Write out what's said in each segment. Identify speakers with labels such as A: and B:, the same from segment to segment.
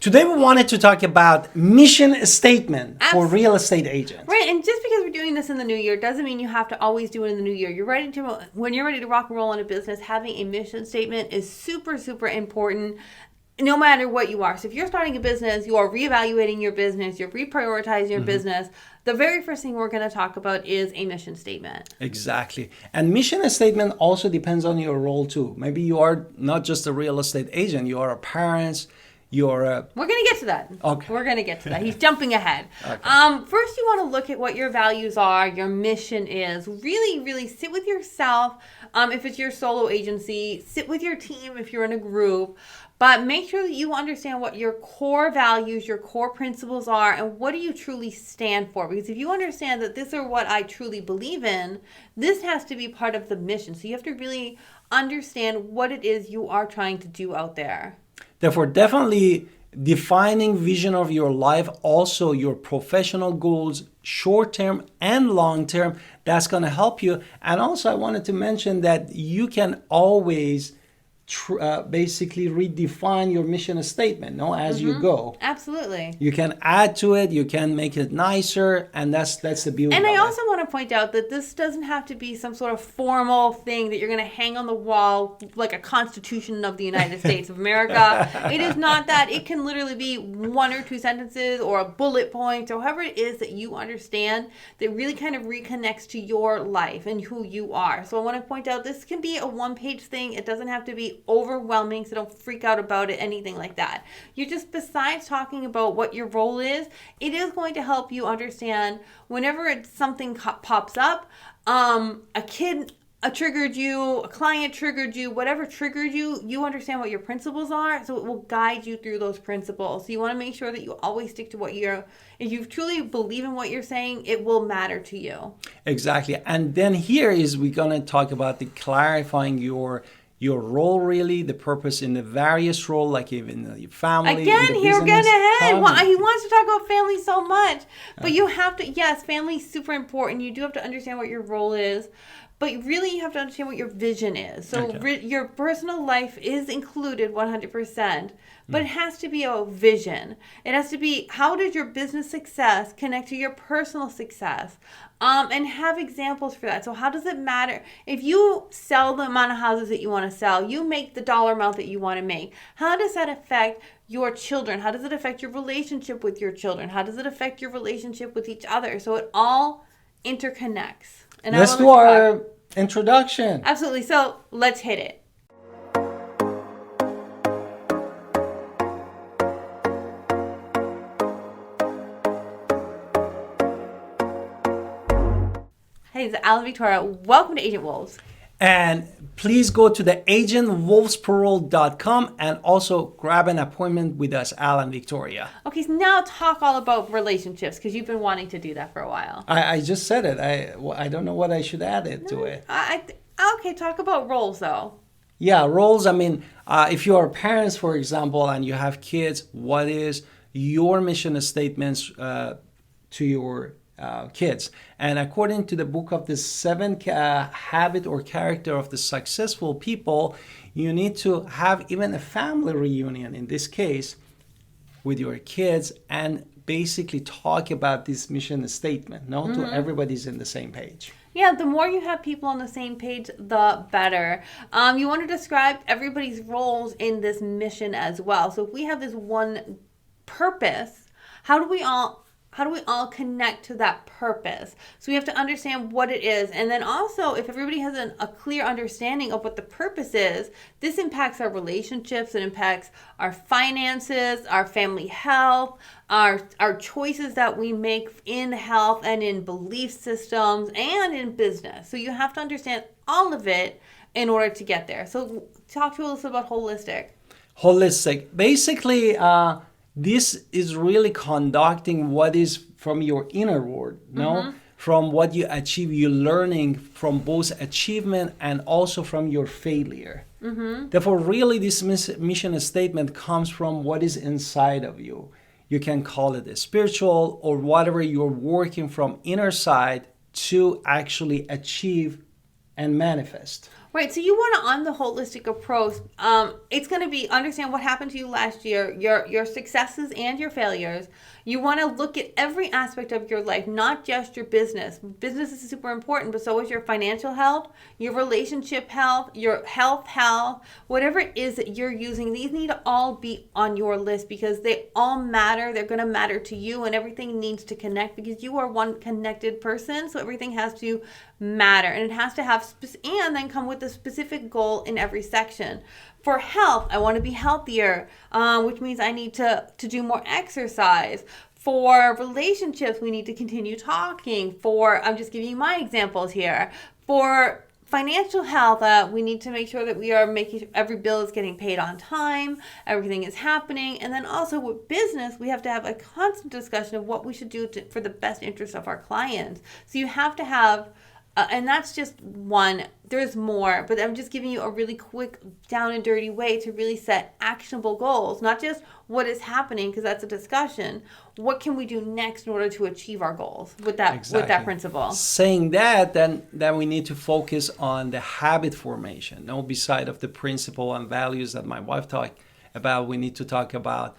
A: Today we wanted to talk about mission statement for real estate agents.
B: Right, and just because we're doing this in the new year doesn't mean you have to always do it in the new year. When you're ready to rock and roll in a business, having a mission statement is super, super important. No matter what you are. So if you're starting a business, you are reevaluating your business, you're reprioritizing your business, the very first thing we're going to talk about is a mission statement.
A: Exactly. And mission statement also depends on your role too. Maybe you are not just a real estate agent, you are a parent, you're a...
B: We're going to get to that.
A: Okay.
B: We're going to get to that. He's jumping ahead.
A: Okay.
B: First, you want to look at what your values are, your mission is. Really, really sit with yourself. If it's your solo agency, sit with your team if you're in a group. But make sure that you understand what your core values, your core principles are, and what do you truly stand for. Because if you understand that these are what I truly believe in, this has to be part of the mission. So you have to really understand what it is you are trying to do out there.
A: Therefore, definitely defining vision of your life, also your professional goals, short-term and long-term, that's going to help you. And also I wanted to mention that you can always basically redefine your mission statement, as you go.
B: Absolutely.
A: You can add to it, you can make it nicer, and that's the beauty.
B: And I also want to point out that this doesn't have to be some sort of formal thing that you're going to hang on the wall like a Constitution of the United States of America. It is not that. It can literally be one or two sentences or a bullet point or however it is that you understand that really kind of reconnects to your life and who you are. So I want to point out this can be a one-page thing. It doesn't have to be overwhelming, so don't freak out about it, anything like that. You just, besides talking about what your role is, it is going to help you understand whenever something pops up, a kid triggered you, a client triggered you, whatever triggered you, you understand what your principles are, so it will guide you through those principles. So you want to make sure that you always stick to if you truly believe in what you're saying, it will matter to you. Exactly.
A: And then here is we're going to talk about the clarifying your role, really, the purpose in the various role, like even your family.
B: Again, here we're getting ahead. Well, he wants to talk about family so much. But you have to, yes, family is super important. You do have to understand what your role is. But really, you have to understand what your vision is. So your personal life is included 100%. But it has to be a vision. It has to be, how does your business success connect to your personal success? And have examples for that. So how does it matter? If you sell the amount of houses that you want to sell, you make the dollar amount that you want to make. How does that affect your children? How does it affect your relationship with your children? How does it affect your relationship with each other? So it all interconnects.
A: And let's do our introduction.
B: Absolutely. So let's hit it. Hey, it's Alan Victoria. Welcome to Agent Wolves.
A: And please go to the agentwolvesparole.com and also grab an appointment with us, Alan Victoria.
B: Okay, so now talk all about relationships because you've been wanting to do that for a while.
A: I just said it. I don't know what I should add to it.
B: Okay, talk about roles though.
A: Yeah, roles. I mean, if you are parents, for example, and you have kids, what is your mission statements to your kids? And according to the book of the 7 habit or character of the successful people, you need to have even a family reunion in this case with your kids and basically talk about this mission statement. To everybody's in the same page.
B: Yeah, the more you have people on the same page, the better. You want to describe everybody's roles in this mission as well. So if we have this one purpose, how do we all connect to that purpose? So we have to understand what it is. And then also, if everybody has a clear understanding of what the purpose is, this impacts our relationships, it impacts our finances, our family health, our choices that we make in health and in belief systems and in business. So you have to understand all of it in order to get there. So talk to us about holistic.
A: Basically, this is really conducting what is from your inner world, from what you achieve, you're learning from both achievement and also from your failure. Therefore, really, this mission statement comes from what is inside of you. You can call it a spiritual or whatever you're working from inner side to actually achieve and manifest.
B: Right. So you want to, on the holistic approach, it's going to be understand what happened to you last year, your successes and your failures. You want to look at every aspect of your life, not just your business. Business is super important, but so is your financial health, your relationship health, your health, whatever it is that you're using. These need to all be on your list because they all matter. They're going to matter to you, and everything needs to connect because you are one connected person. So everything has to matter, and it has to have and then come with a specific goal in every section. For health, I want to be healthier, which means I need to do more exercise. For relationships, we need to continue talking. I'm just giving you my examples here. For financial health, we need to make sure that we are making sure every bill is getting paid on time, everything is happening. And then also with business, we have to have a constant discussion of what we should do for the best interest of our clients. So you have to have and that's just one. There's more, but I'm just giving you a really quick, down and dirty way to really set actionable goals. Not just what is happening, because that's a discussion. What can we do next in order to achieve our goals with that principle?
A: Saying that, then we need to focus on the habit formation. No, beside of the principle and values that my wife talked about, we need to talk about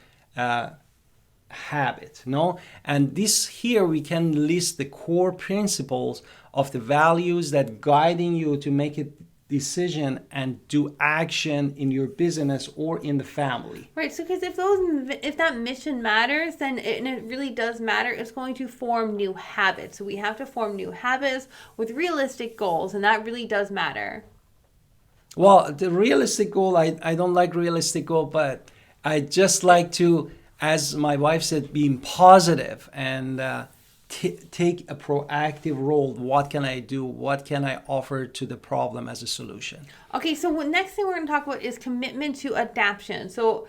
A: habit. No, and this here we can list the core principles of the values that guiding you to make a decision and do action in your business or in the family.
B: Right. So because if that mission matters, then it really does matter. It's going to form new habits. So we have to form new habits with realistic goals, and that really does matter.
A: Well, the realistic goal, I don't like realistic goal, but I just like to, as my wife said, being positive and take a proactive role. What can I do? What can I offer to the problem as a solution? Okay,
B: so next thing we're going to talk about is commitment to adaptation. So,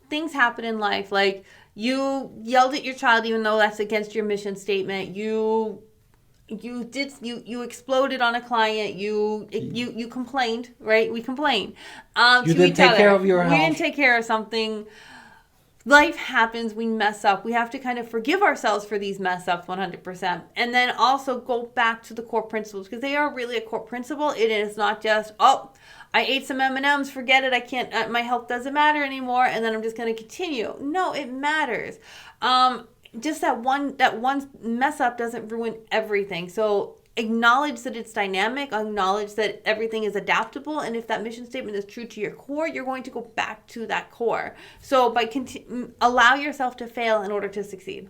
B: things happen in life. Like you yelled at your child even though that's against your mission statement. You exploded on a client. You complained, right? We complained.
A: You didn't take care of your health.
B: We didn't take care of something. Life happens, we mess up. We have to kind of forgive ourselves for these mess ups 100%. And then also go back to the core principles because they are really a core principle. It is not just, I ate some M&Ms, forget it. I can't, my health doesn't matter anymore. And then I'm just going to continue. No, it matters. Just that one mess up doesn't ruin everything. So acknowledge that it's dynamic, acknowledge that everything is adaptable, and if that mission statement is true to your core, you're going to go back to that core. So allow yourself to fail in order to succeed.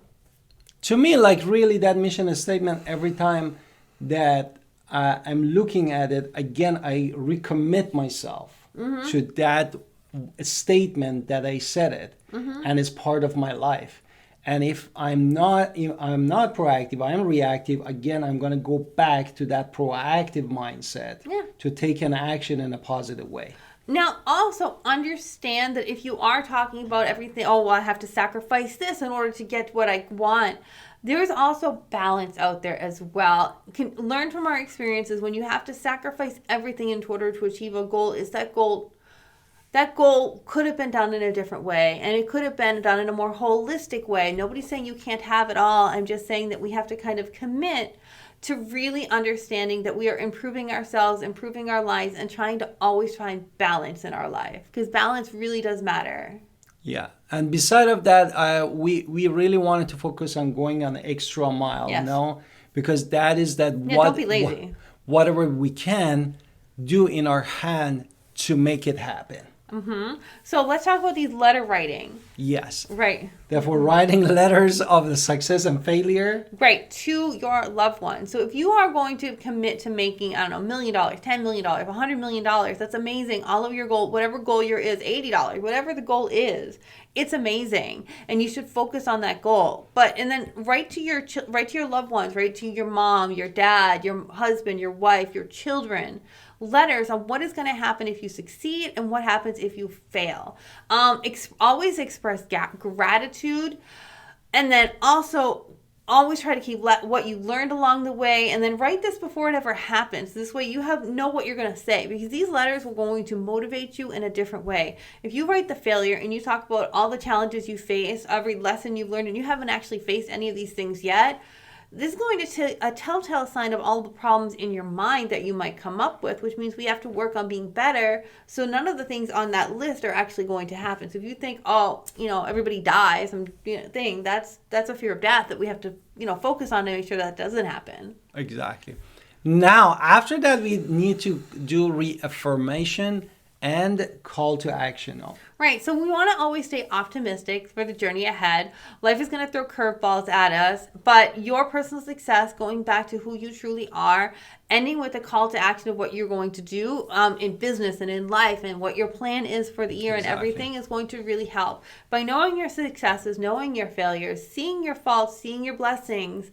A: To me, like really that mission statement, every time that I'm looking at it, again, I recommit myself to that statement that I said it, and it's part of my life. And if I'm not proactive, I am reactive, again, I'm going to go back to that proactive mindset to take an action in a positive way.
B: Now, also understand that if you are talking about everything, I have to sacrifice this in order to get what I want. There's also balance out there as well. Learn from our experiences when you have to sacrifice everything in order to achieve a goal, that goal could have been done in a different way, and it could have been done in a more holistic way. Nobody's saying you can't have it all. I'm just saying that we have to kind of commit to really understanding that we are improving ourselves, improving our lives, and trying to always find balance in our life, because balance really does matter.
A: Yeah, and beside of that, we really wanted to focus on going an extra mile, because that is that
B: don't be lazy.
A: Whatever we can do in our hand to make it happen.
B: So let's talk about these letter writing.
A: Yes.
B: Right.
A: Therefore, writing letters of the success and failure.
B: Right, to your loved ones. So if you are going to commit to making, $1 million, $10 million, $100 million, that's amazing. All of your goal, whatever goal your is, $80, whatever the goal is, it's amazing. And you should focus on that goal. And then write to your loved ones, write to your mom, your dad, your husband, your wife, your children, letters on what is going to happen if you succeed and what happens if you fail. Always express gratitude, and then also always try to keep what you learned along the way, and then write this before it ever happens. This way you know what you're going to say, because these letters are going to motivate you in a different way. If you write the failure and you talk about all the challenges you face, every lesson you've learned, and you haven't actually faced any of these things yet, this is going to take a telltale sign of all the problems in your mind that you might come up with, which means we have to work on being better. So none of the things on that list are actually going to happen. So if you think, oh, everybody dies, that's a fear of death that we have to, focus on to make sure that doesn't happen.
A: Exactly. Now, after that, we need to do reaffirmation and call to action.
B: Right. So we want to always stay optimistic for the journey ahead. Life is going to throw curveballs at us, but your personal success, going back to who you truly are, ending with a call to action of what you're going to do in business and in life and what your plan is for the year. Exactly. And everything is going to really help. By knowing your successes, knowing your failures, seeing your faults, seeing your blessings,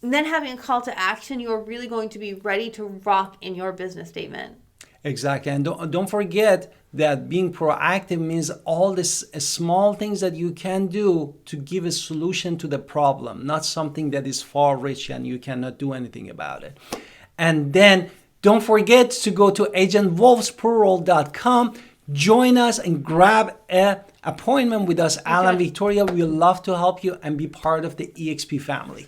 B: and then having a call to action, you are really going to be ready to rock in your business statement.
A: Exactly. And don't forget that being proactive means all these small things that you can do to give a solution to the problem, not something that is far reach and you cannot do anything about it. And then don't forget to go to agentwolfsplural.com, join us and grab an appointment with us, Alan, Victoria. We would love to help you and be part of the EXP family.